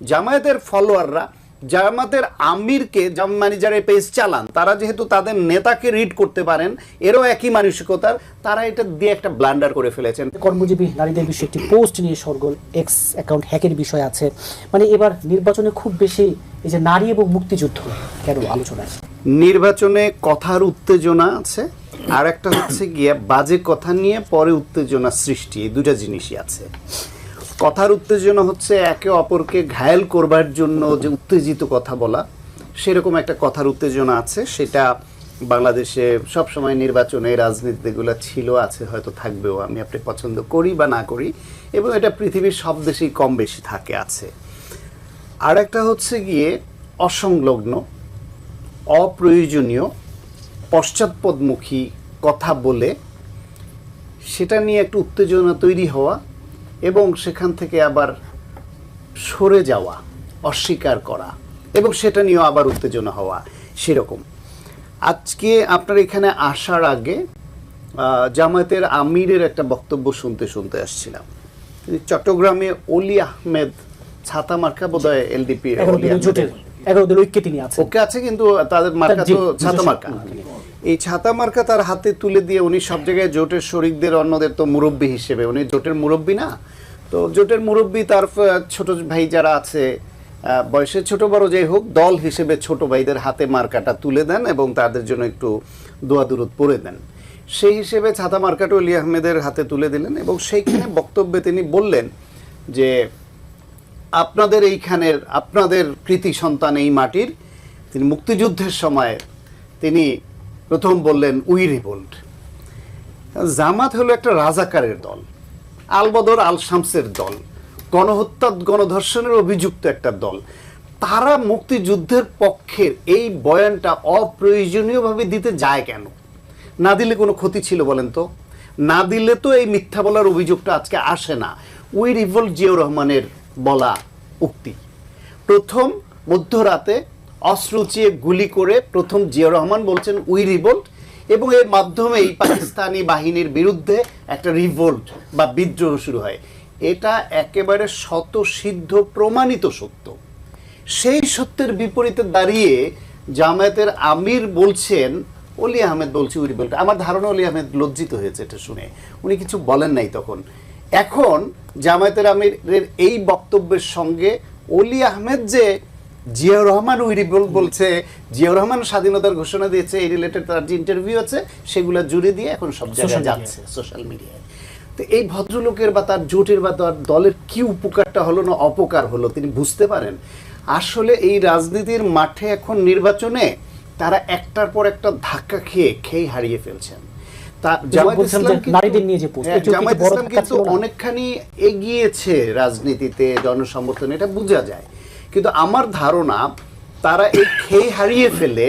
জামায়াতের ফলোয়াররা জামায়াতের আমিরকে মানে যারা পেজ চালান তারা যেহেতু তাদের নেতাকে রিড করতে পারেন, এরও একই মানসিকতার, তারা এটা দিয়ে একটা ব্লান্ডার করে ফেলেছেন। কর্মজীবী নারীদের বিষয়ে একটি পোস্ট নিয়ে সরগোল, এক্স অ্যাকাউন্ট হ্যাকের বিষয় আছে। মানে এবার নির্বাচনে খুব বেশি এই যে নারী এবং মুক্তিযুদ্ধ কেন আলোচনা আছে? নির্বাচনে কথার উত্তেজনা আছে, আর একটা হচ্ছে গিয়ে বাজে কথা নিয়ে পরে উত্তেজনা সৃষ্টি, এই দুটা জিনিসই আছে। কথার উত্তেজনা হচ্ছে একে অপরকে ঘায়েল করবার জন্য যে উত্তেজিত কথা বলা, সেরকম একটা কথার উত্তেজনা আছে। সেটা বাংলাদেশে সবসময় নির্বাচনে রাজনীতিগুলো ছিল, আছে, হয়তো থাকবেও, আমি আপনি পছন্দ করি বা না করি, এবং এটা পৃথিবীর সব দেশেই কম বেশি থাকে, আছে। আর একটা হচ্ছে গিয়ে অসংলগ্ন, অপ্রয়োজনীয়, পশ্চাৎপদমুখী কথা বলে সেটা নিয়ে একটু উত্তেজনা তৈরি হওয়া এবং সেখান থেকে আবার সরে যাওয়া, অস্বীকার করা এবং সেটা নিয়েও আবার উত্তেজনা হওয়া, সেরকম। আজকে আপনার এখানে আসার আগে জামায়াতের আমিরের একটা বক্তব্য শুনতে আসছিলাম। চট্টগ্রামে অলি আহমেদ ছাতা মার্কা বোধহয় এলডিপি ওকে আছে, কিন্তু তাদের মার্কা তো ছাতা মার্কা। এই ছাতা মার্কা তার হাতে তুলে দিয়ে উনি সব জায়গায় জোটের শরিকদের অন্যদের তো মুরব্বী হিসেবে, উনি জোটের মুরব্বী না, তো জোটের মুরব্বী তার ছোট ভাই যারা আছে, বয়সে ছোট বড় যাই হোক, দল হিসেবে ছোট ভাইদের হাতে মার্কাটা তুলে দেন এবং তাদের জন্য একটু দোয়া দুরুদ পড়ে দেন। সেই হিসেবে ছাতা মার্কাটা অলি আহমেদের হাতে তুলে দিলেন এবং সেইখানে বক্তব্যে তিনি বললেন যে আপনাদের এইখানের, আপনাদের কৃতি সন্তান এই মাটির, তিনি মুক্তিযুদ্ধের সময় তিনি প্রথম বললেন উই রিভোল্ট। জামাত হলো একটা রাজাকারের দল, আলবদর আল শামসের দল, গণহত্যা গণধর্ষণের অভিযুক্ত একটা দল। তারা মুক্তিযুদ্ধের পক্ষের এই বয়ানটা অপ্রয়োজনীয়ভাবে দিতে যায় কেন? না দিলে কোনো ক্ষতি ছিল বলেন তো? না দিলে তো এই মিথ্যা বলার অভিযোগটা আজকে আসে না। উই রিভোল্ট জিয়াউর রহমানের বলা উক্তি। প্রথম মধ্যরাতে অস্ত্র উঁচিয়ে গুলি করে প্রথম জিয়াউর রহমান বলছেন উই রিভোল্ট, এবং এর মাধ্যমেই পাকিস্তানি বাহিনীর বিরুদ্ধে একটা রিভোল্ট বা বিদ্রোহ শুরু হয়। এটা একেবারে শতসিদ্ধ প্রমাণিত সত্য। সেই সত্যের বিপরীতে দাঁড়িয়ে জামায়াতের আমির বলছেন, অলি আহমেদ বলছে উই রিভোল্ট। আমার ধারণা অলি আহমেদ লজ্জিত হয়েছে এটা শুনে, উনি কিছু বলেন নাই তখন। এখন জামায়াতের আমিরের এই বক্তব্যের সঙ্গে অলি আহমেদ যে জিয়াউর রহমান উই রিভোল্ট বলছে, জিয়াউর রহমান স্বাধীনতার ঘোষণা দিয়েছে, এই রিলেটেড তার যে ইন্টারভিউ আছে সেগুলো জুড়ে দিয়ে এখন সব জায়গায় যাচ্ছে সোশ্যাল মিডিয়ায়। তো এই ভদ্রলোকের বা তার জোটের বা তার দলের কি উপকারটা হলো না অপকার হলো তিনি বুঝতে পারেন? আসলে এই রাজনীতির মাঠে এখন নির্বাচনে তারা একটার পর একটা ধাক্কা খেয়ে হারিয়ে ফেলছেন। জামায়াত ইসলাম কিন্তু অনেকখানি এগিয়েছে রাজনীতিতে, জনসমর্থন, এটা বোঝা যায়। কিন্তু আমার ধারণা তারা এই খেয়ে হারিয়ে ফেলে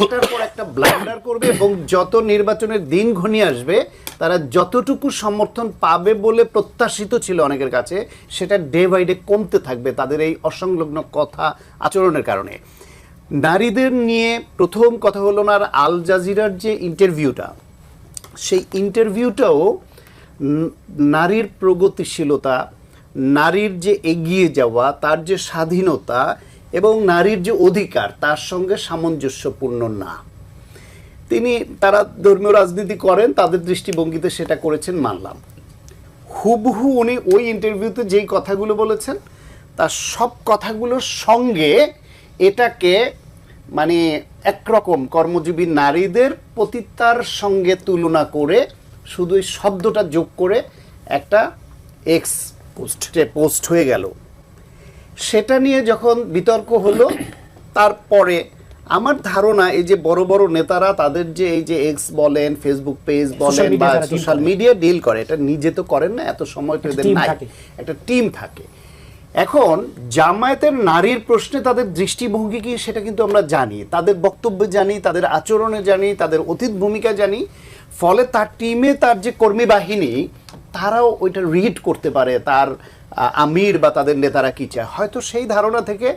একটার পর একটা ব্লান্ডার করবে এবং যত নির্বাচনের দিন ঘনিয়ে আসবে তারা যতটুকু সমর্থন পাবে বলে প্রত্যাশিত ছিল অনেকের কাছে, সেটা ডে বাই ডে কমতে থাকবে তাদের এই অসংলগ্ন কথা আচরণের কারণে। নারীদের নিয়ে প্রথম কথা হলো না, আর আল জাজিরার যে ইন্টারভিউটা, সেই ইন্টারভিউটাও নারীর প্রগতিশীলতা, নারীর যে এগিয়ে যাওয়া, তার যে স্বাধীনতা এবং নারীর যে অধিকার, তার সঙ্গে সামঞ্জস্যপূর্ণ না। তারা ধর্মীয় রাজনীতি করেন, তাদের দৃষ্টিভঙ্গিতে সেটা করেছেন, মানলাম। হুবহু উনি ওই ইন্টারভিউতে যেই কথাগুলো বলেছেন তার সব কথাগুলোর সঙ্গে এটাকে মানে একরকম কর্মজীবী নারীদের পতিতার সঙ্গে তুলনা করে শুধু এই শব্দটা যোগ করে একটা এক্স পোস্ট হয়ে গেল। সেটা নিয়ে যখন বিতর্ক হলো, তারপরে আমার ধারণা এই যে বড় বড় নেতারা তাদের যে এই যে এক্স বলেন, ফেসবুক পেজ বলেন বা সোশ্যাল মিডিয়া ডিল করে, এটা নিজে তো করেন না, এত সময় তো এদের নাই, একটা টিম থাকে। এখন জামায়াতের নারীর প্রশ্নে তাদের দৃষ্টিভঙ্গি কি সেটা কিন্তু আমরা জানি, তাদের বক্তব্য জানি, তাদের আচরণে জানি, তাদের অতীত ভূমিকা জানি। ফলে তার টিমে তার যে কর্মী বাহিনী তারাও ওইটা রিড করতে পারে তার আমির বা তাদের নেতারা কি চায়। হয়তো সেই ধারণা থেকে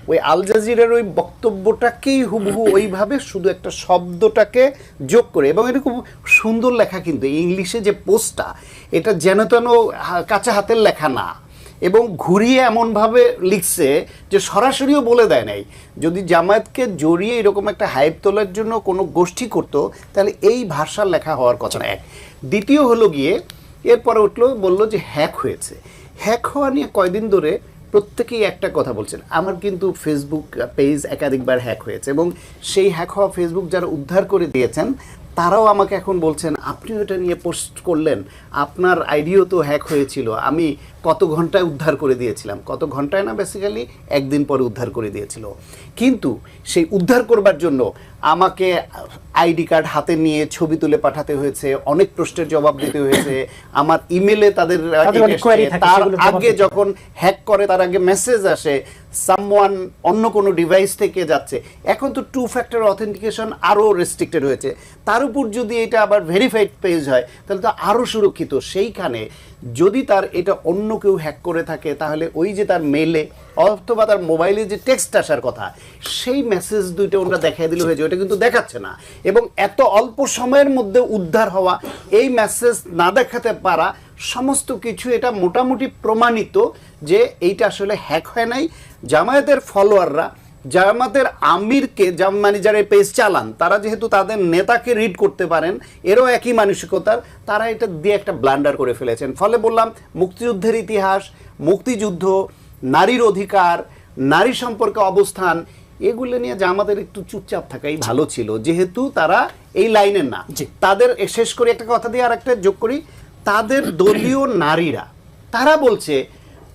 ওই আল জাজিরার ওই বক্তব্যটাকেই হুবহু ওইভাবে শুধু একটা শব্দটাকে যোগ করে, এবং এটা খুব সুন্দর লেখা, কিন্তু ইংলিশে যে পোস্টটা, এটা যেন তেন কাঁচা হাতের লেখা না, এবং ঘুরিয়ে এমনভাবে লিখছে যে সরাসরিও বলে দেয় নাই। যদি জামায়াতকে জড়িয়ে এরকম একটা হাইপ তোলার জন্য কোনো গোষ্ঠী করতো তাহলে এই ভাষার লেখা হওয়ার কথা না। এক, দ্বিতীয় হলো গিয়ে এরপরে উঠলো বললো যে হ্যাক হয়েছে। হ্যাক হওয়া নিয়ে কয়দিন ধরে প্রত্যেকেই একটা কথা বলছেন, আমার কিন্তু ফেসবুক পেজ একাধিকবার হ্যাক হয়েছে এবং সেই হ্যাক হওয়া ফেসবুক যারা উদ্ধার করে দিয়েছেন তারাও আমাকে এখন বলছেন আপনি ওটা নিয়ে পোস্ট করলেন, আপনার আইডিও তো হ্যাক হয়েছিল, আমি কত ঘন্টায় উদ্ধার করে দিয়েছিলাম। কত ঘন্টায় না, বেসিক্যালি একদিন পরে উদ্ধার করে দিয়েছিল। কিন্তু সেই উদ্ধার করবার জন্য আমাকে আইডি কার্ড হাতে নিয়ে ছবি তুলে পাঠাতে হয়েছে, অনেক প্রশ্নের জবাব দিতে হয়েছে, আমার ইমেলে তাদের তার আগে যখন হ্যাক করে তার আগে মেসেজ আসে সামওয়ান অন্য কোনো ডিভাইস থেকে যাচ্ছে। এখন তো 2 ফ্যাক্টর অথেন্টিকেশন আরও রেস্ট্রিক্টেড হয়েছে, তার উপর যদি এটা আবার ভেরিফাইড পেজ হয় তাহলে তো আরও সুরক্ষিত। সেইখানে যদি তার এটা অন্য কেউ হ্যাক করে থাকে তাহলে ওই যে তার মেলে অথবা তার মোবাইলে যে টেক্সট আসার কথা সেই মেসেজ দুইটা ওরা দেখাই দিলে হয়েছে, ওটা কিন্তু দেখাচ্ছে না। এবং এত অল্প সময়ের মধ্যে উদ্ধার হওয়া, এই মেসেজ না দেখাতে পারা, সমস্ত কিছু এটা মোটামুটি প্রমাণিত যে এইটা আসলে হ্যাক হয় নাই। জামায়াতের ফলোয়াররা জামায়াতের আমিরকে মানে যারা পেজ চালান তারা যেহেতু তাদের নেতাকে রিড করতে পারেন, এরও একই মানসিকতার, তারা এটা দিয়ে একটা ব্লান্ডার করে ফেলেছেন। ফলে বললাম মুক্তিযুদ্ধের ইতিহাস, মুক্তিযুদ্ধ, নারীর অধিকার, নারী সম্পর্কে অবস্থান, এগুলো নিয়ে জামাতের একটু চুপচাপ থাকাই ভালো ছিল, যেহেতু তারা এই লাইনের না। তাদের শেষ করে একটা কথা দিয়ে আর একটা যোগ করি, তাদের দলীয় নারীরা তারা বলছে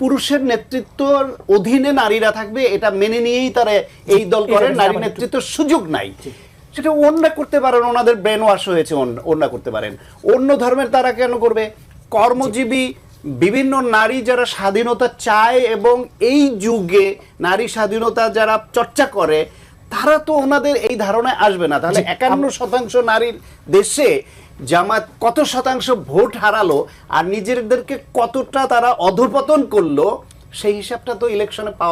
পুরুষের নেতৃত্বর অধীনে নারীরা থাকবে, এটা মেনে নিয়েই তারা এই দল করে, নারী নেতৃত্বের সুযোগ নাই। সেটা অন্যরা করতে পারেন, ওনাদের ব্রেন ওয়াশ হয়েছে, অন্যরা করতে পারেন। অন্য ধর্মের তারা কেন করবে? কর্মজীবী বিভিন্ন নারী যারা স্বাধীনতা চায় এবং এই যুগে নারী স্বাধীনতা যারা চর্চা করে তারা তো ওনাদের এই ধারণায় আসবে না। তাহলে 51% নারীর দেশে জামাত কত শতাংশ ভোট হারালো আর নিজেদেরকে কতটা তারা অধঃপতন করলো, সেই হিসাবটা তো ইলেকশনে পাওয়া